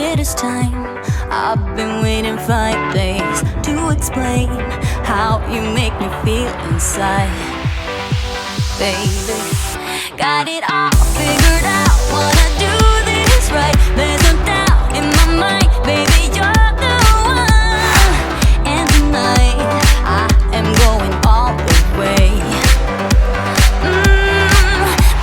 It is time. I've been waiting 5 days to explain how you make me feel inside. Baby, got it all figured out. Wanna do this right. There's no doubt in my mind. Baby, you're the one. And tonight I am going all the way.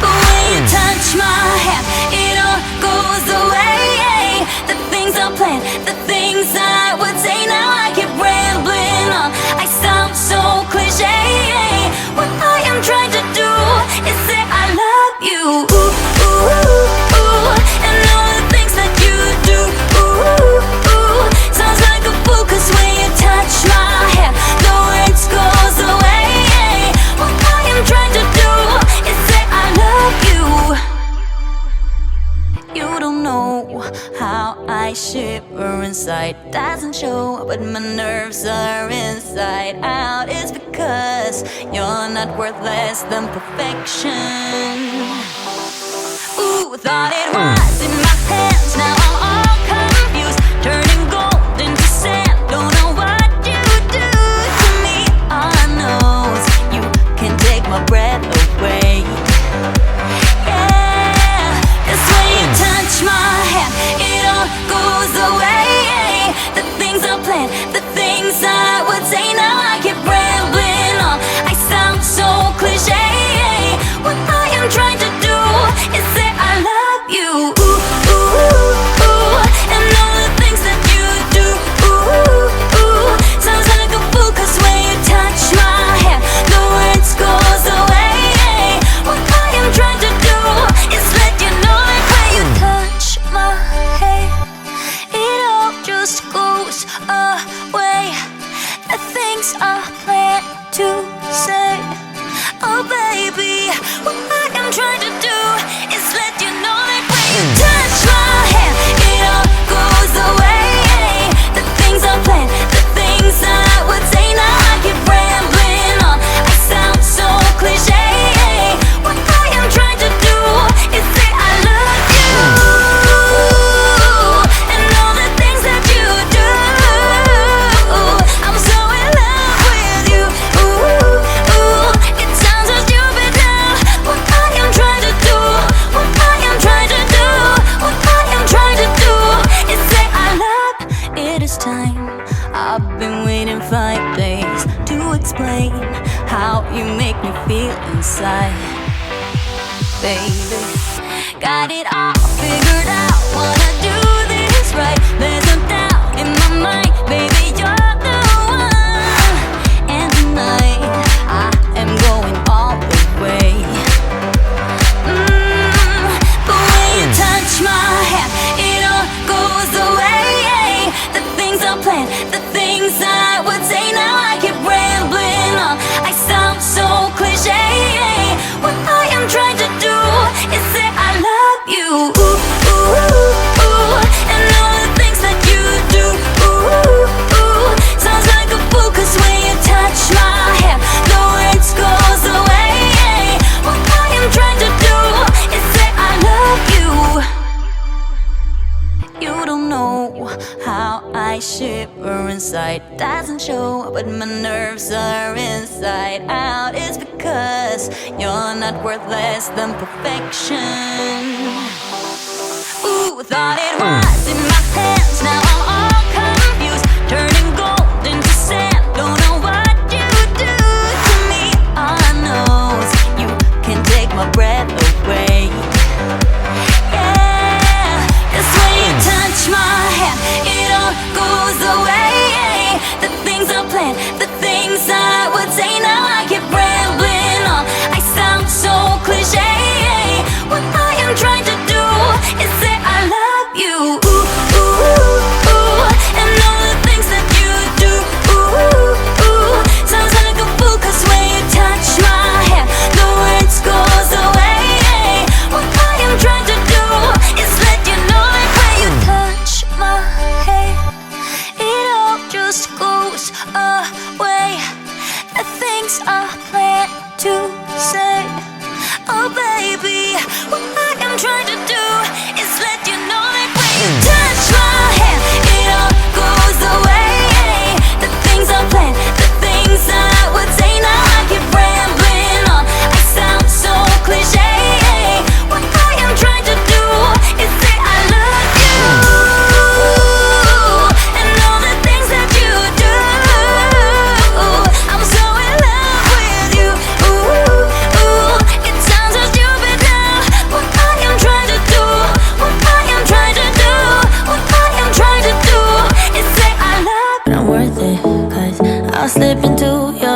The way you touch my hand, it all goes away. The things I planned, the things I would say, now I keep rambling on. I sound so cliche. What I am trying to do is say I love you. Ooh, ooh, ooh, ooh. And all the things that you do. Ooh, ooh, ooh. Sounds like a fool, 'cause when you touch my hand, the words goes away. What I am trying to do is say I love you. You don't know how I shiver inside. Doesn't show, but my nerves are inside out. It's because you're not worth less than perfection. Ooh, thought it was in my hands. Now I'm all confused, turning gold into sand. Don't know what you do to me. All I know is you can take my breath away. Yeah, 'cause when you touch my hand, it all goes away. The things I planned, the things I would say, now I keep rambling on. I sound so cliche. What I am trying to do is say I love you. Ooh, ooh, ooh. And all the things that you do. Ooh, ooh. Sounds like a fool, 'cause when you touch my hand, the words goes away. What I am trying to do is let you know that when you touch my hand, it all just goes away. The things I plan to say, oh baby, what I am trying to do is let you know that when you touch my hand, it all goes away. The things I plan, the things I would say, now I keep rambling on. I sound so cliche. What I am trying to do is say I love you. And all the things that you do. I'm so in love with you. Ooh, ooh. It sounds so stupid now. What I am trying to do, what I am trying to do, what I am trying to do is say I love. It is time. I've been waiting 5 days to explain how you make me feel inside. Baby, got it all figured out. Wanna do this right. There's no doubt in my mind. Baby, you're the one. And tonight I am going all the way. The way you touch my hand, it all goes away. The things I planned, the things I would say, now I keep rambling on. I sound so cliche. What I am trying to do is say I love you. Ooh, ooh, ooh. And all the things that you do. Ooh, ooh. Sounds like a fool, 'cause when you touch my hand, the words goes away. What I am trying to do is say I love you. You don't know how I shiver inside. Doesn't show, but my nerves are inside out. It's because you're not worth less than perfection. Ooh, thought it was in my hands. Now I'm all confused, turning gold into sand. Don't know what you do to me. All I know is you can take my breath away. Yeah, 'cause when you touch my hand, it all goes away. The things I planned, the things I would say, now I keep rambling on. I sound so cliche. What I am trying to do is say I love you. Ooh,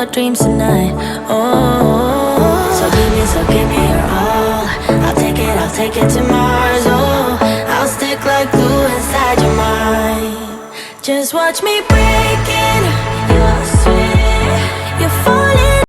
wet dreams tonight. Oh, so give me your all. I'll take it to Mars. Oh, I'll stick like glue inside your mind. Just watch me break it.